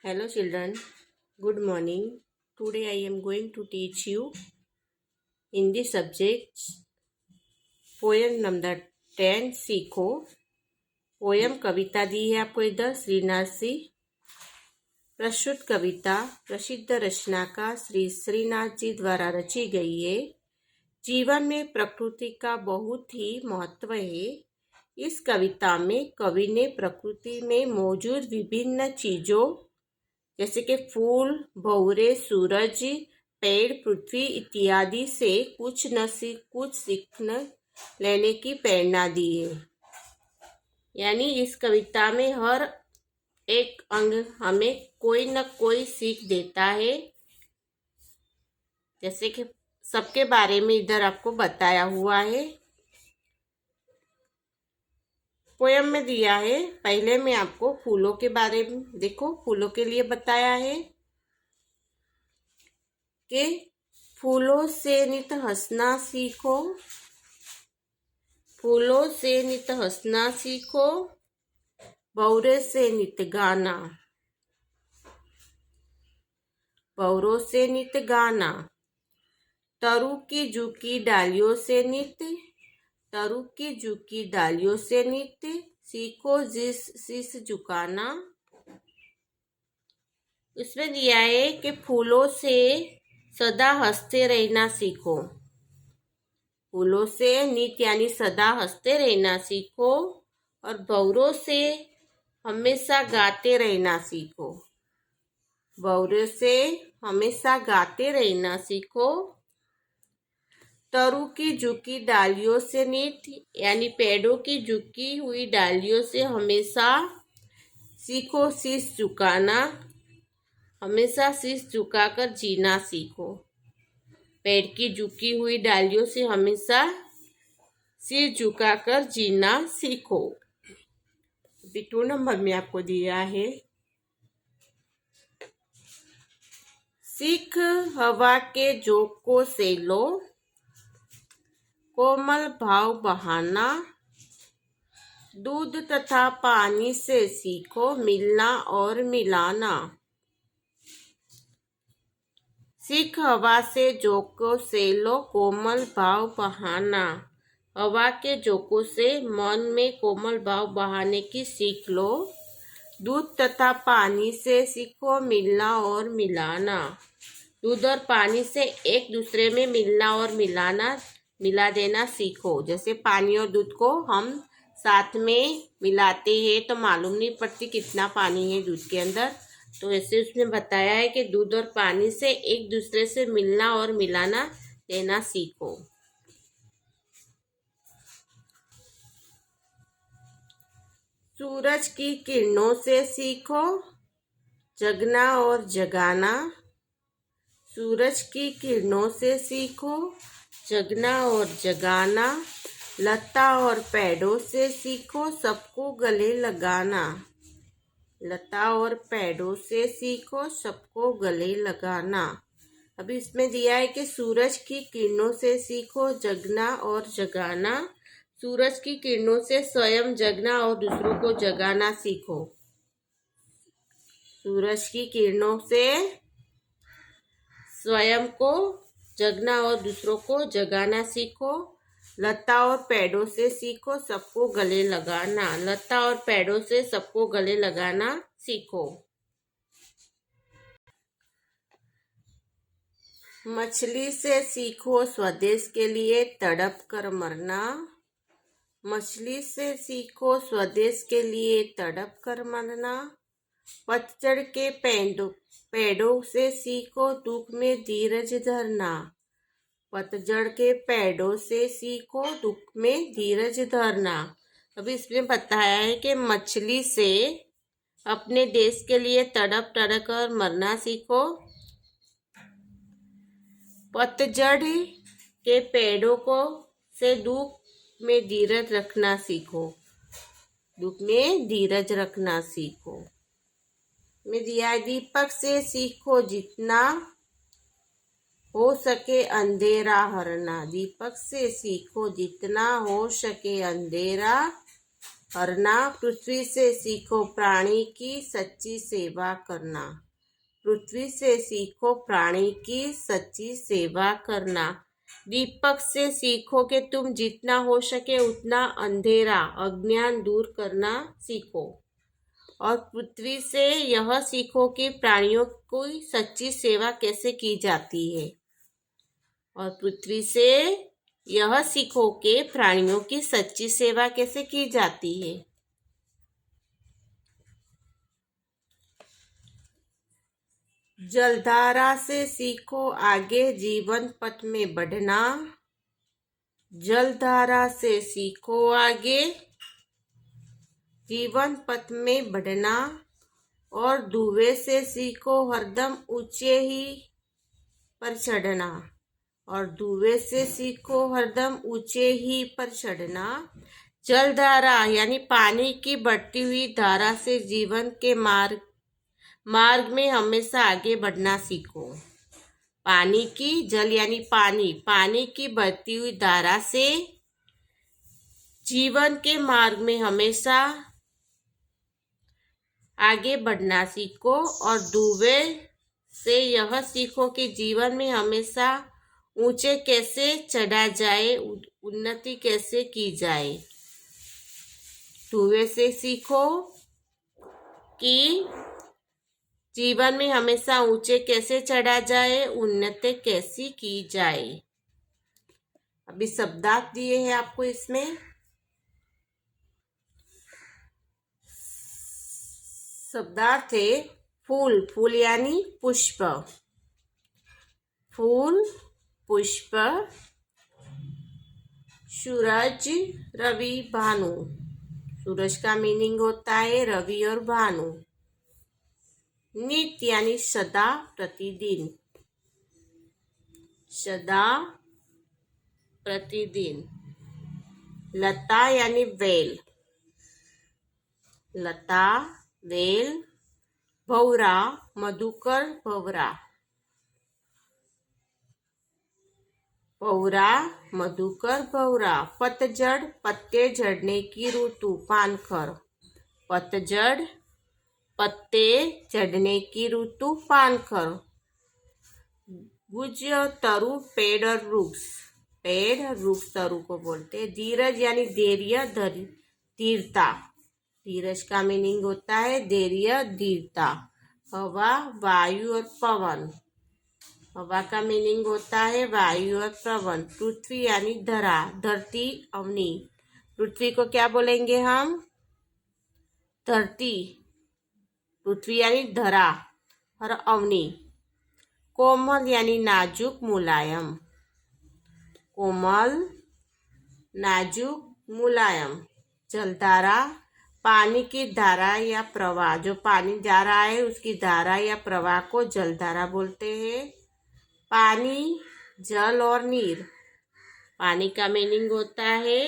Hello children, good morning. Today I am going to teach you in the subject poem number 10 सीखो। Poem कविता दी है आपको इधर श्रीनाथ सिंह। प्रस्तुत कविता प्रसिद्ध रचनाकार श्री श्रीनाथ जी द्वारा रची गई है। जीवन में प्रकृति का बहुत ही महत्व है। इस कविता में कवि ने प्रकृति में मौजूद विभिन्न चीजों जैसे कि फूल, भंवरे, सूरज, पेड़, पृथ्वी इत्यादि से कुछ सीखने लेने की प्रेरणा दी है। यानी इस कविता में हर एक अंग हमें कोई न कोई सीख देता है। जैसे कि सबके बारे में इधर आपको बताया हुआ है। पोयम में दिया है, पहले में आपको फूलों के बारे में देखो, फूलों के लिए बताया है कि फूलों से नित हंसना सीखो, फूलों से नित हंसना सीखो, भंवरे से नित गाना, भंवरों से नित गाना, तरु की झुकी डालियों से नित, तरु की झुकी डालियों से नित सीखो शीश झुकाना। इसमें दिया है कि फूलों से सदा हंसते रहना सीखो, फूलों से नित यानी सदा हंसते रहना सीखो, और भंवरों से हमेशा गाते रहना सीखो, भंवरों से हमेशा गाते रहना सीखो। तरु की झुकी डालियों से नित यानी पेड़ों की झुकी हुई डालियों से हमेशा सीखो शीश झुकाना, हमेशा शीश झुकाकर जीना सीखो। पेड़ की झुकी हुई डालियों से हमेशा शीश झुकाकर जीना सीखो। 2 नंबर में आपको दिया है, सीख हवा के झोंकों से लो, कोमल भाव बहाना, दूध तथा पानी से सीखो मिलना और मिलाना। सीख हवा से झोंकों से लो, कोमल भाव बहाना। हवा के झोंकों से मन में कोमल भाव बहाने की सीख लो। दूध तथा पानी से सीखो मिलना और मिलाना। दूध और पानी से एक दूसरे में मिलना और मिला देना सीखो। जैसे पानी और दूध को हम साथ में मिलाते हैं तो मालूम नहीं पड़ती कितना पानी है दूध के अंदर, तो ऐसे उसमें बताया है कि दूध और पानी से एक दूसरे से मिलना और मिलाना देना सीखो। सूरज की किरणों से सीखो जगना और जगाना, सूरज की किरणों से सीखो जगना और जगाना। लता और पेड़ों से सीखो सबको गले लगाना, लता और पेड़ों से सीखो सबको गले लगाना। अभी इसमें दिया है कि सूरज की किरणों से सीखो जगना और जगाना। सूरज की किरणों से स्वयं जगना और दूसरों को जगाना सीखो। सूरज की किरणों से स्वयं को जगना और दूसरों को जगाना सीखो। लता और पेड़ों से सीखो सबको गले लगाना, लता और पेड़ों से सबको गले लगाना सीखो। मछली से सीखो स्वदेश के लिए तड़प कर मरना, मछली से सीखो स्वदेश के लिए तड़प कर मरना। पतझड़ के पेड़ों से सीखो दुख में धीरज धरना, पतझड़ के पेड़ों से सीखो दुख में धीरज धरना। अभी इसमें बताया है कि मछली से अपने देश के लिए तड़प कर मरना सीखो। पतझड़ के पेड़ों को से दुख में धीरज रखना सीखो, दुख में धीरज रखना सीखो। में दिया दीपक से सीखो जितना हो सके अंधेरा हरना, दीपक से सीखो जितना हो सके अंधेरा करना। पृथ्वी से सीखो प्राणी की सच्ची सेवा करना। पृथ्वी से सीखो प्राणी की सच्ची सेवा करना। दीपक से सीखो कि तुम जितना हो सके उतना अंधेरा अज्ञान दूर करना सीखो। और पृथ्वी से यह सीखो कि प्राणियों की सच्ची सेवा कैसे की जाती है। और पृथ्वी से यह सीखो कि प्राणियों की सच्ची सेवा कैसे की जाती है। जलधारा से सीखो आगे जीवन पथ में बढ़ना। जलधारा से सीखो आगे जीवन पथ में बढ़ना। और धुएं से सीखो हरदम ऊंचे ही पर चढ़ना। और धुएं से सीखो हरदम ऊंचे ही पर चढ़ना। जलधारा यानी पानी की बढ़ती हुई धारा से जीवन के मार्ग में हमेशा आगे बढ़ना सीखो। पानी की जल यानी पानी की बढ़ती हुई धारा से जीवन के मार्ग में हमेशा आगे बढ़ना सीखो। और धुएं से यह सीखो कि जीवन में हमेशा ऊंचे कैसे चढ़ा जाए, उन्नति कैसे की जाए। धुएं से सीखो कि जीवन में हमेशा ऊंचे कैसे चढ़ा जाए, उन्नति कैसी की जाए। अभी शब्दार्थ दिए हैं आपको इसमें। शब्दार्थ है फूल। फूल यानी पुष्प। फूल पुष्प। सूरज रवि भानु। सूरज का मीनिंग होता है रवि और भानु। नित्य यानी सदा प्रतिदिन। सदा प्रतिदिन। लता यानी बेल। लता बेल। भौरा मधुकर भौरा। भौरा मधुकर भौरा। पतझड़ पत्ते झड़ने की ऋतु पानखर। पतझड़ पत्ते झड़ने की ऋतु पानखर। गुज तरु पेड़ और वृक्ष। पेड़ वृक्ष तरु को बोलते हैं। धीरज यानी धैर्य धीरता। धीरज का मीनिंग होता है धैर्य धीरता। हवा वायु और पवन। हवा का मीनिंग होता है वायु और पवन। पृथ्वी यानी धरा धरती अवनी। पृथ्वी को क्या बोलेंगे हम? धरती। पृथ्वी यानी धरा और अवनी। कोमल यानी नाजुक मुलायम। कोमल नाजुक मुलायम। जलधारा पानी की धारा या प्रवाह। जो पानी जा रहा है उसकी धारा या प्रवाह को जलधारा बोलते हैं। पानी जल और नीर। पानी का मीनिंग होता है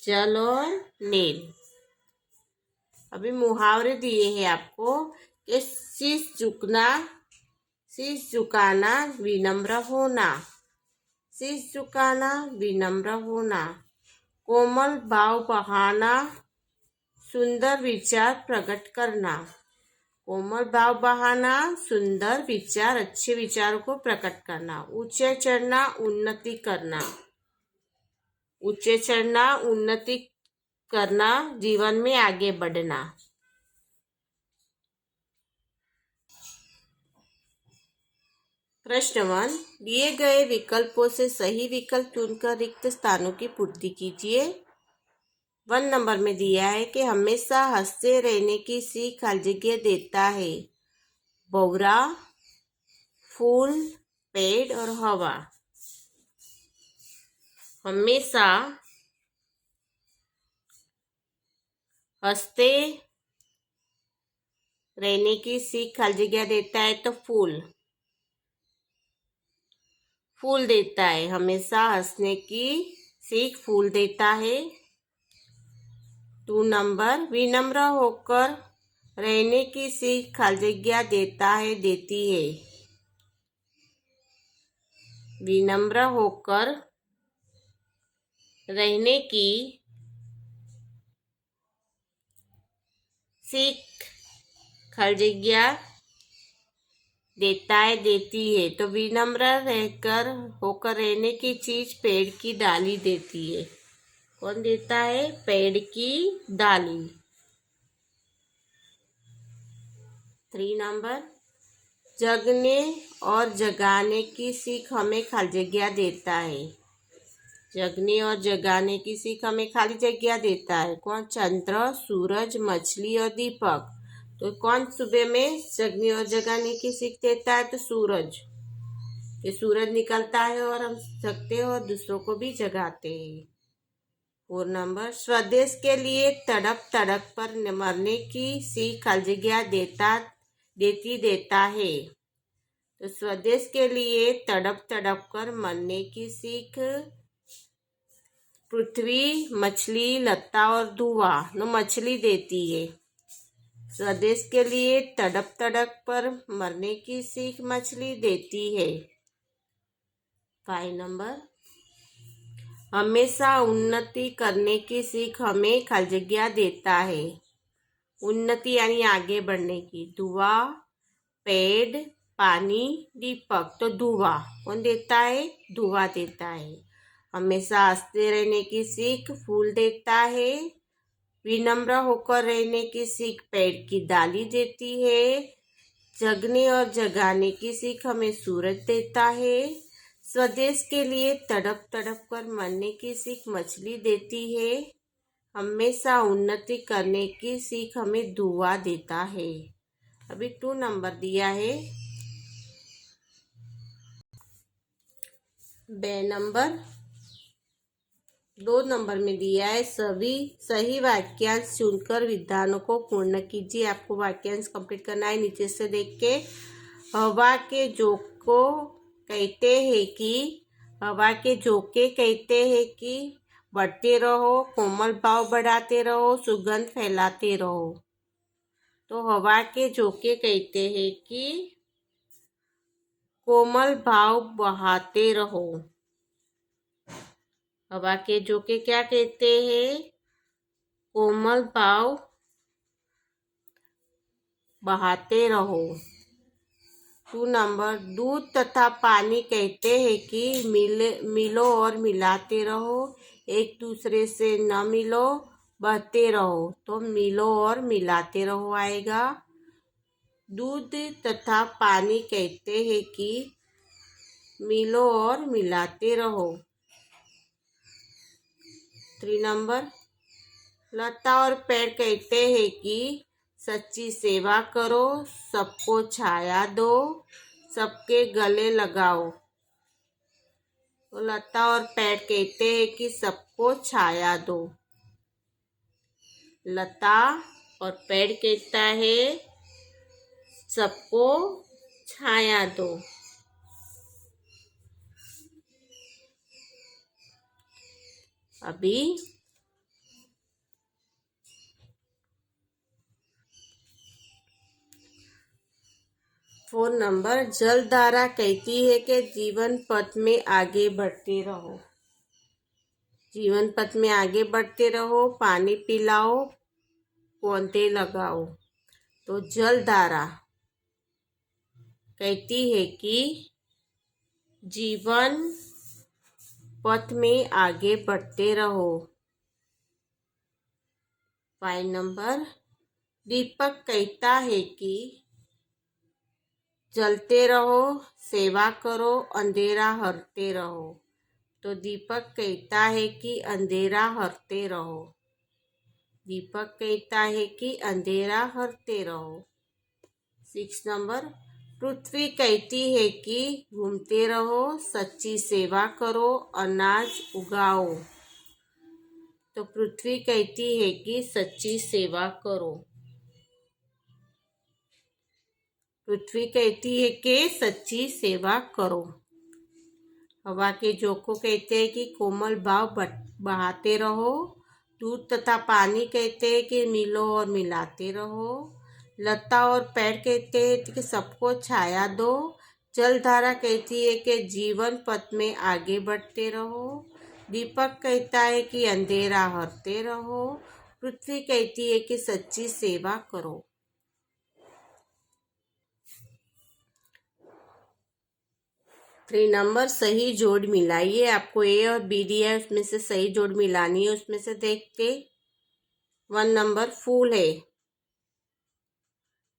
जल और नीर। अभी मुहावरे दिए हैं आपको कि शीश झुकाना विनम्र होना। शीश झुकाना विनम्र होना। कोमल भाव बहाना सुंदर विचार प्रकट करना। कोमल भाव बहाना सुंदर विचार अच्छे विचारों को प्रकट करना। ऊंचे चढ़ना उन्नति करना। ऊंचे चढ़ना उन्नति करना जीवन में आगे बढ़ना। प्रश्न 1 दिए गए विकल्पों से सही विकल्प चुनकर रिक्त स्थानों की पूर्ति कीजिए। 1 नंबर में दिया है कि हमेशा हंसते रहने की सीख खाली जगह देता है। भौरा फूल पेड़ और हवा। हमेशा हंसते रहने की सीख खाली जगह देता है तो फूल देता है। हमेशा हंसने की सीख फूल देता है। 2 नंबर विनम्र होकर रहने की सीख खाली जगह देता है देती है। विनम्र होकर रहने की सीख खलजिया देता है देती है। तो विनम्र रहकर होकर रहने की चीज पेड़ की डाली देती है। कौन देता है? पेड़ की डाली। 3 नंबर, जगने और जगाने की सीख हमें खाली जगह देता है। जगने और जगाने की सीख हमें खाली जगह देता है। कौन? चंद्र, सूरज, मछली और दीपक। तो कौन सुबह में जगने और जगाने की सीख देता है? तो सूरज। ये सूरज निकलता है और हम जगते हैं और दूसरों को भी जगाते हैं। 4 नंबर, स्वदेश के लिए तड़प तड़प पर मरने की सीख खलजिया देता है। तो स्वदेश के लिए तड़प तड़प कर मरने की सीख पृथ्वी, मछली, लता और धुआं न मछली देती है। स्वदेश के लिए तड़प तड़प पर मरने की सीख मछली देती है। 5 नंबर, हमेशा उन्नति करने की सीख हमें खलजिया देता है। उन्नति यानी आगे बढ़ने की। धुआं, पेड़, पानी, दीपक। तो धुआं कौन देता है? धुआं देता है। हमेशा हंसते रहने की सीख फूल देता है। विनम्र होकर रहने की सीख पेड़ की डाली देती है। जगने और जगाने की सीख हमें सूरज देता है। स्वदेश के लिए तड़प तड़प कर मरने की सीख मछली देती है। हमेशा उन्नति करने की सीख हमें धुआं देता है। अभी 2 नंबर दिया है। बे नंबर 2 नंबर में दिया है, सभी सही वाक्यांश चुनकर विधानों को पूर्ण कीजिए। आपको वाक्यांश कंप्लीट करना है नीचे से देख के। हवा के झोंके कहते हैं कि बढ़ते रहो, कोमल भाव बढ़ाते रहो, सुगंध फैलाते रहो। तो हवा के झोंके कहते हैं कि कोमल भाव बढ़ाते रहो। हवा के झोंके क्या कहते हैं? कोमल भाव बढ़ाते रहो। 2 नंबर, दूध तथा पानी कहते हैं कि मिलो और मिलाते रहो, एक दूसरे से न मिलो, बहते रहो। तो मिलो और मिलाते रहो आएगा। दूध तथा पानी कहते हैं कि मिलो और मिलाते रहो। 3 नंबर, लता और पेड़ कहते हैं कि सच्ची सेवा करो, सबको छाया दो, सबके गले लगाओ। तो लता और पेड़ कहते हैं कि सबको छाया दो। लता और पेड़ कहता है सबको छाया दो। अभी 4 नंबर, जलधारा कहती है कि जीवन पथ में आगे बढ़ते रहो। जीवन पथ में आगे बढ़ते रहो, पानी पिलाओ, पौधे लगाओ। तो जलधारा कहती है कि जीवन पथ में आगे बढ़ते रहो। 5 नंबर, दीपक कहता है कि जलते रहो, सेवा करो, अंधेरा हरते रहो। तो दीपक कहता है कि अंधेरा हरते रहो। दीपक कहता है कि अंधेरा हरते रहो। 6 नंबर, पृथ्वी कहती है कि घूमते रहो, सच्ची सेवा करो, अनाज उगाओ। तो पृथ्वी कहती है कि सच्ची सेवा करो। पृथ्वी कहती है कि सच्ची सेवा करो। हवा के झोंकों कहते हैं कि कोमल भाव बढ़ाते रहो। दूध तथा पानी कहते हैं कि मिलो और मिलाते रहो। लता और पेड़ कहते हैं कि सबको छाया दो। जलधारा कहती है कि जीवन पथ में आगे बढ़ते रहो। दीपक कहता है कि अंधेरा हरते रहो। पृथ्वी कहती है कि सच्ची सेवा करो। थ्री नंबर सही जोड़ मिलाइए। आपको ए और बी दिया है, उसमें से सही जोड़ मिलानी है। उसमें से देख के वन नंबर फूल है,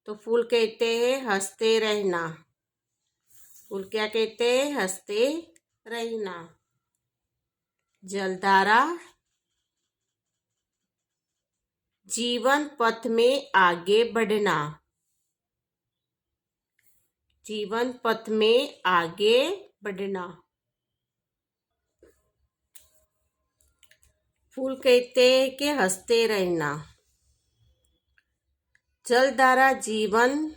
तो फूल कहते हैं हंसते रहना। फूल क्या कहते हैं? हंसते रहना। जलधारा जीवन पथ में आगे बढ़ना। जीवन पथ में आगे बढ़ना। फूल कहते हैं कि हंसते रहना। जलधारा जीवन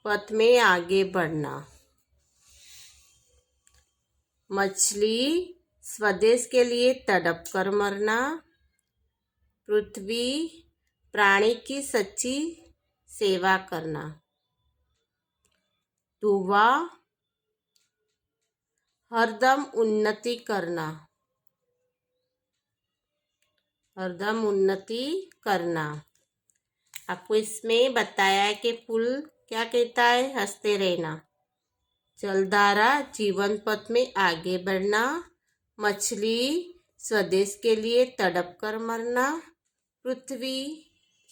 पथ में आगे बढ़ना। मछली स्वदेश के लिए तड़प कर मरना। पृथ्वी प्राणी की सच्ची सेवा करना। धुआ हरदम उन्नति करना। हरदम उन्नति करना। आपको इसमें बताया है कि फूल क्या कहता है? हंसते रहना। जलधारा जीवन पथ में आगे बढ़ना। मछली स्वदेश के लिए तड़प कर मरना। पृथ्वी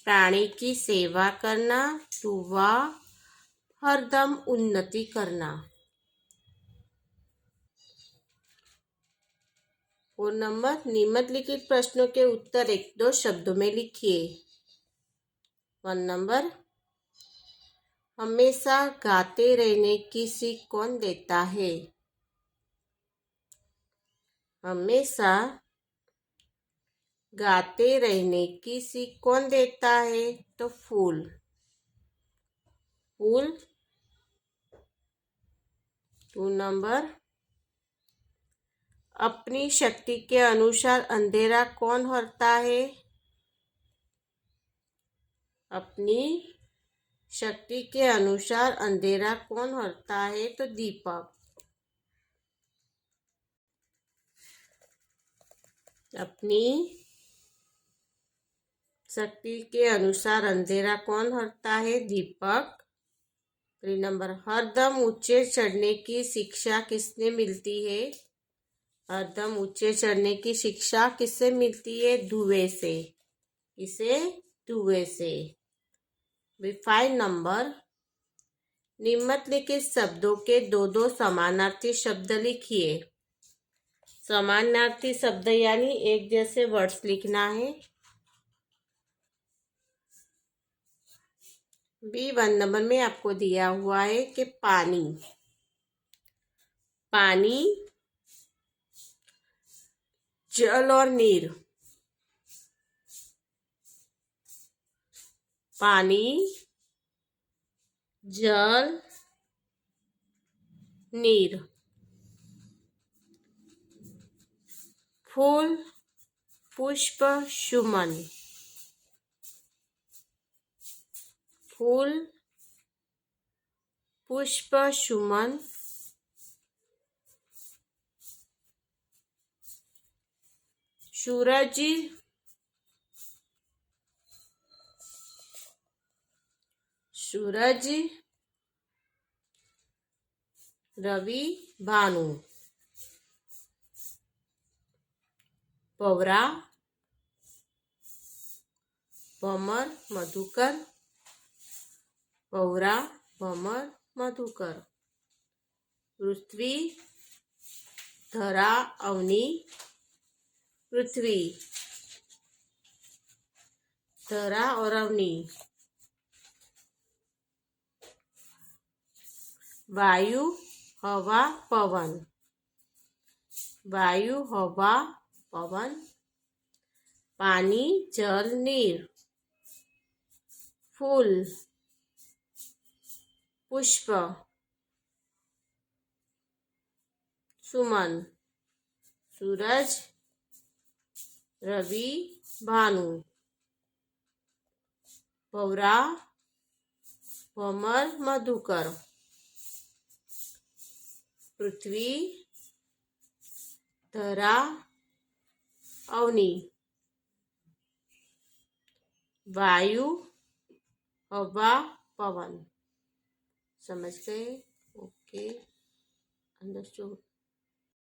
प्राणी की सेवा करना। धुआ हरदम उन्नति करना। 4 नंबर निम्नलिखित प्रश्नों के उत्तर 1-2 शब्दों में लिखिए। 1 नंबर हमेशा गाते रहने की सीख कौन देता है? हमेशा गाते रहने की सीख कौन देता है? तो फूल। फूल। 2 नंबर अपनी शक्ति के अनुसार अंधेरा कौन हरता है? अपनी शक्ति के अनुसार अंधेरा कौन हरता है? तो दीपक। अपनी शक्ति के अनुसार अंधेरा कौन हरता है? दीपक। 3 नंबर हरदम ऊंचे चढ़ने की शिक्षा किसने मिलती है? हरदम ऊंचे चढ़ने की शिक्षा किससे मिलती है? धुएं से। किसे? धुएं से। 5 नंबर निम्नलिखित शब्दों के 2-2 समानार्थी शब्द लिखिए। समानार्थी शब्द यानी एक जैसे वर्ड्स लिखना है। B1 नंबर में आपको दिया हुआ है कि पानी। पानी, जल और नीर। पानी, जल, नीर। फूल, पुष्प, सुमन। फूल, पुष्प, सुमन। सूरज, सूरज, रवि, भानु। पौरा, भमर, मधुकर। पौरा, भमर, मधुकर। पृथ्वी, धरा, अवनी। पृथ्वी, धरा और अवनी। वायु, हवा, पवन। वायु, हवा, पवन। पानी, जल, नीर। फूल, पुष्प, सुमन। सूरज, रवि, भानु। पौरा, भमर, मधुकर। पृथ्वी, धरा, अवनी। वायु, हवा, पवन। समझ गए? Okay, understood.